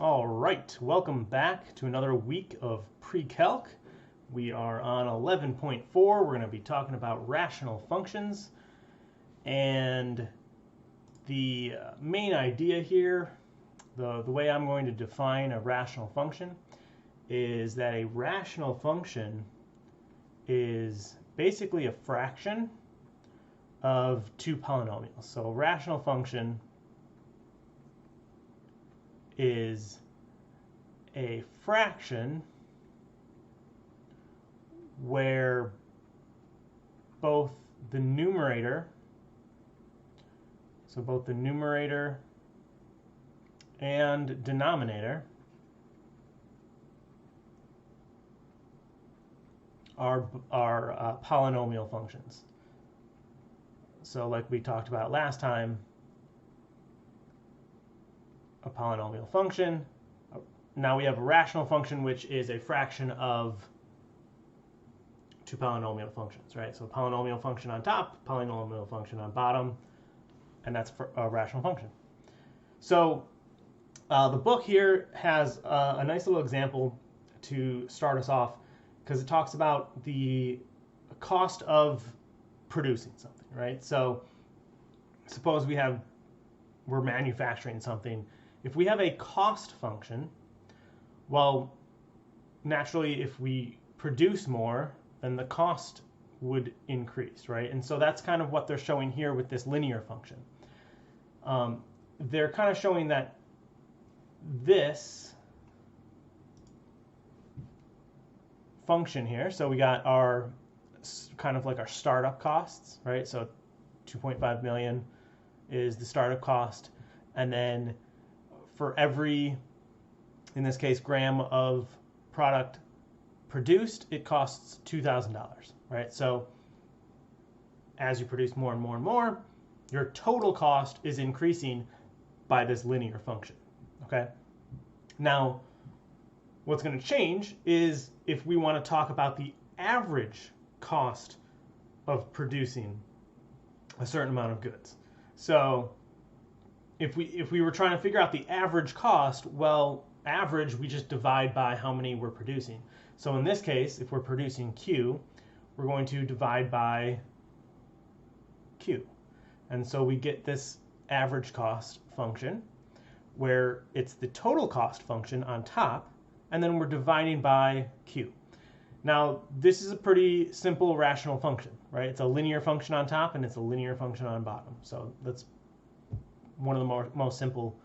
All right, welcome back to another week of PreCalc. We are on 11.4. We're going to be talking about rational functions. And the main idea here, the way I'm going to define a rational function, is that a rational function is basically a fraction of two polynomials. So a rational function is a fraction where both the numerator, and denominator are polynomial functions. So like we talked about last time, a polynomial function. Now we have a rational function, which is a fraction of two polynomial functions, right? So a polynomial function on top, polynomial function on bottom, and that's for a rational function. So the book here has a nice little example to start us off, because it talks about the cost of producing something, right? So suppose we're manufacturing something. If we have a cost function, well, naturally, if we produce more, then the cost would increase, right? And so that's kind of what they're showing here with this linear function. They're kind of showing that this function here, so we got our kind of like our startup costs, right? So 2.5 million is the startup cost, and then for every, in this case, gram of product produced, it costs $2,000, right? So as you produce more and more and more, your total cost is increasing by this linear function, okay? Now, what's going to change is if we want to talk about the average cost of producing a certain amount of goods. So if we were trying to figure out the average cost, well, average, we just divide by how many we're producing. So in this case, if we're producing Q, we're going to divide by Q. And so we get this average cost function where it's the total cost function on top, and then we're dividing by Q. Now, this is a pretty simple rational function, right? It's a linear function on top and it's a linear function on bottom. So that's one of the most simple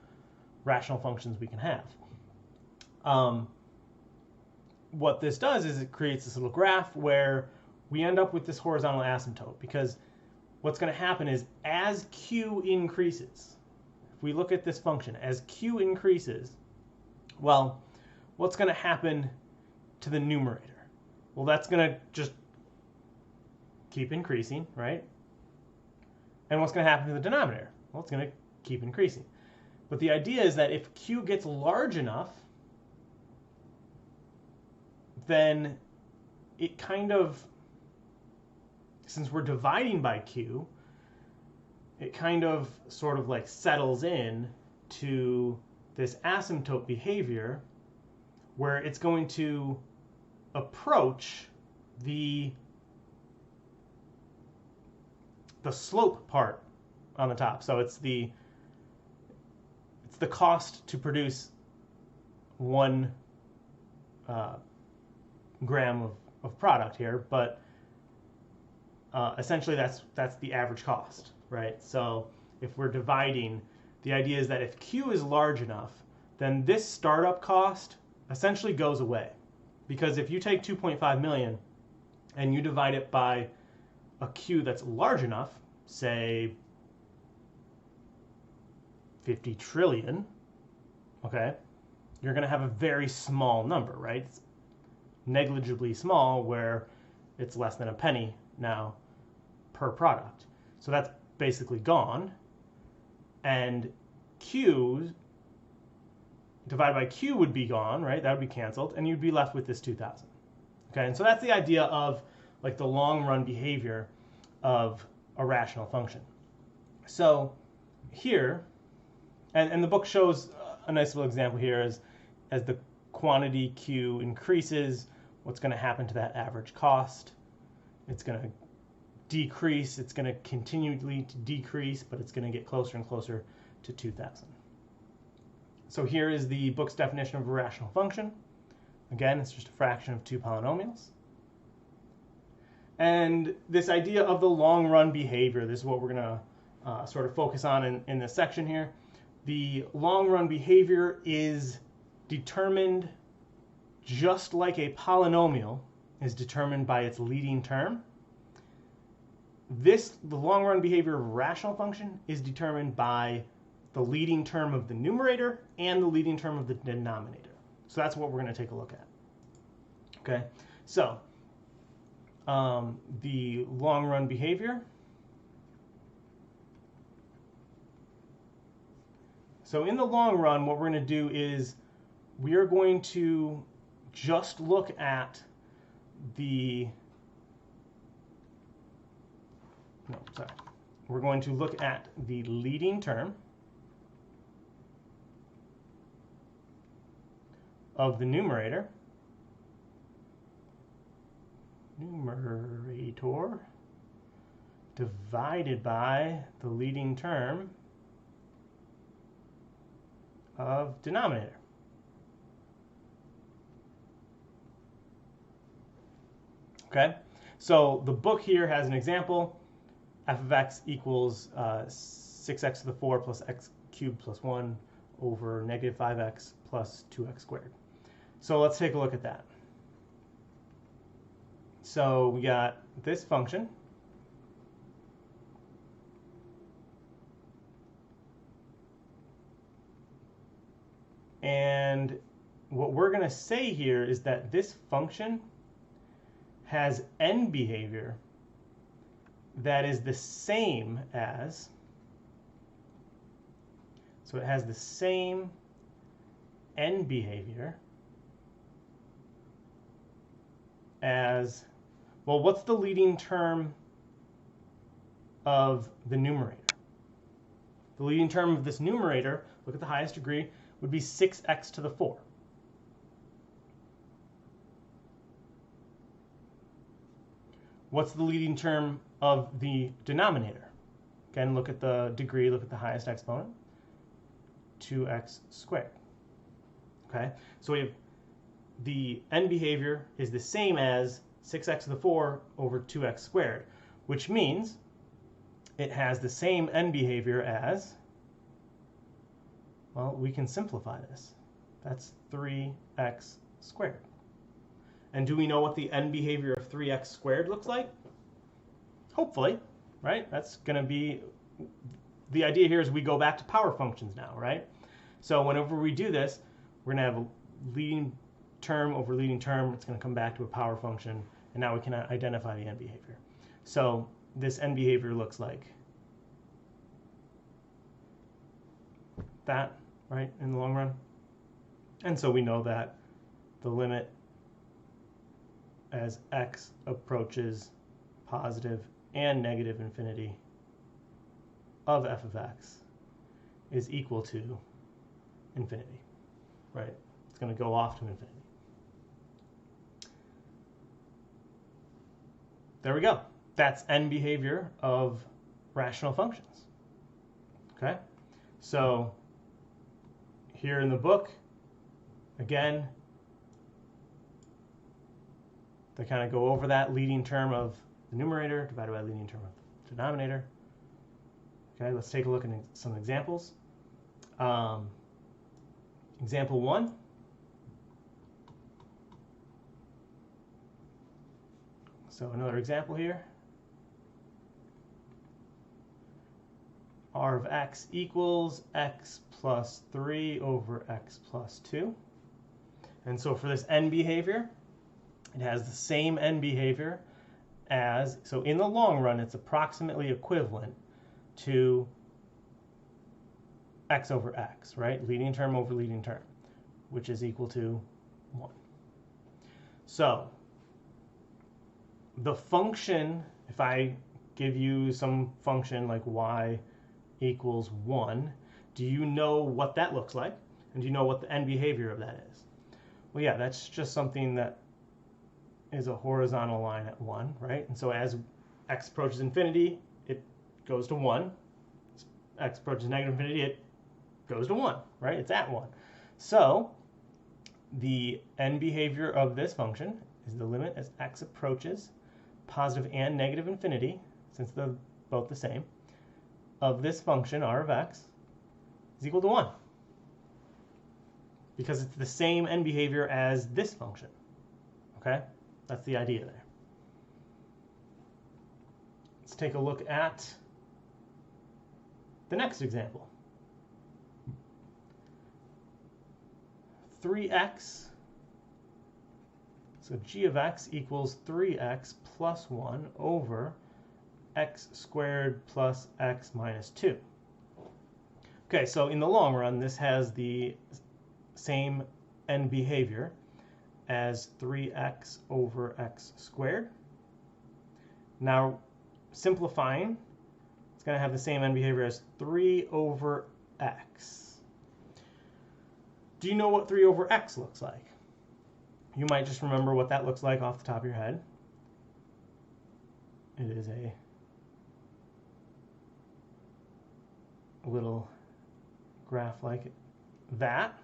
rational functions we can have. What this does is it creates this little graph where we end up with this horizontal asymptote, because what's going to happen is as Q increases, if we look at this function, as Q increases, well, what's going to happen to the numerator? Well, that's going to just keep increasing, right? And what's going to happen to the denominator? Well, it's going to keep increasing. But the idea is that if Q gets large enough, then it kind of, since we're dividing by Q, it kind of sort of like settles in to this asymptote behavior where it's going to approach the slope part on the top. So it's the cost to produce 1 gram of product here, but essentially that's the average cost, right? So if we're dividing, the idea is that if Q is large enough, then this startup cost essentially goes away. Because if you take 2.5 million and you divide it by a Q that's large enough, say 50 trillion, okay, you're going to have a very small number, right? It's negligibly small, where it's less than a penny now per product. So that's basically gone. And Q divided by Q would be gone, right? That would be canceled, and you'd be left with this 2,000. Okay, and so that's the idea of like the long run behavior of a rational function. So here, and the book shows a nice little example here is as the quantity Q increases, what's going to happen to that average cost? It's going to decrease. It's going to continually decrease, but it's going to get closer and closer to 2,000. So here is the book's definition of a rational function. Again, it's just a fraction of two polynomials. And this idea of the long run behavior, this is what we're going to sort of focus on in this section here. The long run behavior is determined just like a polynomial is determined by its leading term. The long run behavior of a rational function is determined by the leading term of the numerator and the leading term of the denominator. So that's what we're going to take a look at. Okay, so the long run behavior. So in the long run, what we're going to do is we are going to just look at we're going to look at the leading term of the numerator divided by the leading term of denominator. Okay, so the book here has an example. F of x equals 6x to the 4 plus x cubed plus 1 over negative 5x plus 2x squared. So let's take a look at that. So we got this function. And what we're going to say here is that this function has n behavior that is the same as, so it has the same n behavior as, well, what's the leading term of the numerator? The leading term of this numerator, look at the highest degree, would be 6x to the 4. What's the leading term of the denominator? Again, look at the degree, look at the highest exponent, 2x squared. Okay, so we have the n behavior is the same as 6x to the 4 over 2x squared, which means it has the same n behavior as, well, we can simplify this. That's 3x squared. And do we know what the n behavior of 3x squared looks like? Hopefully, right? That's going to be, the idea here is we go back to power functions now, right? So whenever we do this, we're going to have a leading term over leading term. It's going to come back to a power function, and now we can identify the n behavior. So this n behavior looks like that, right, in the long run. And so we know that the limit as x approaches positive and negative infinity of f of x is equal to infinity, right? It's going to go off to infinity. There we go. That's n behavior of rational functions. Okay? So here in the book, again, they kind of go over that leading term of the numerator divided by the leading term of the denominator. Okay, let's take a look at some examples. Example 1. So another example here. R of x equals x plus 3 over x plus 2. And so for this n behavior, it has the same n behavior as, so in the long run, it's approximately equivalent to x over x, right? Leading term over leading term, which is equal to 1. So the function, if I give you some function like y equals 1, do you know what that looks like? And do you know what the end behavior of that is? Well, yeah, that's just something that is a horizontal line at 1, right? And so as x approaches infinity, it goes to 1. As x approaches negative infinity, it goes to 1, right? It's at 1. So the end behavior of this function is the limit as x approaches positive and negative infinity, since they're both the same, of this function, r of x, is equal to 1. Because it's the same end behavior as this function. Okay? That's the idea there. Let's take a look at the next example. 3x, so g of x equals 3x plus 1 over x squared plus x minus 2. Okay, so in the long run, this has the same end behavior as 3x over x squared. Now, simplifying, it's going to have the same end behavior as 3 over x. Do you know what 3 over x looks like? You might just remember what that looks like off the top of your head. It is a little graph like that.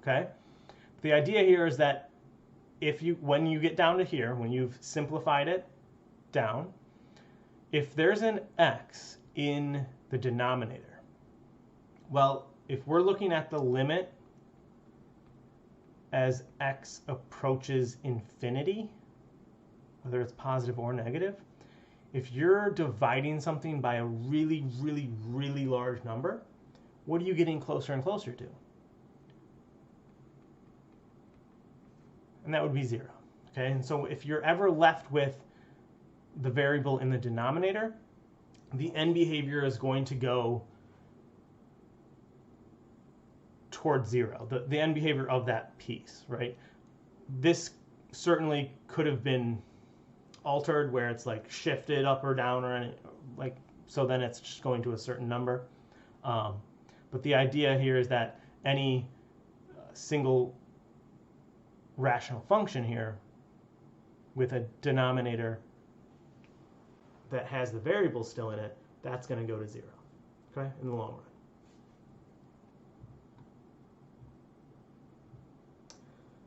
Okay? The idea here is that when you get down to here, when you've simplified it down, if there's an x in the denominator, well, if we're looking at the limit as x approaches infinity, whether it's positive or negative, if you're dividing something by a really, really, really large number, what are you getting closer and closer to? And that would be 0. Okay, and so if you're ever left with the variable in the denominator, the end behavior is going to go towards 0, the end behavior of that piece, right? This certainly could have been altered where it's like shifted up or down or any, like, so then it's just going to a certain number. But the idea here is that any single rational function here with a denominator that has the variable still in it, that's going to go to 0, okay, in the long run.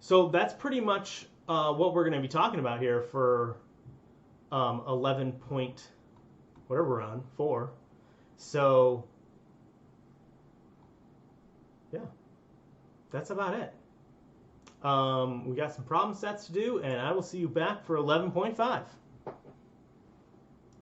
So that's pretty much what we're going to be talking about here for 11 point, whatever we're on, 4. So yeah, that's about it. We got some problem sets to do, and I will see you back for 11.5.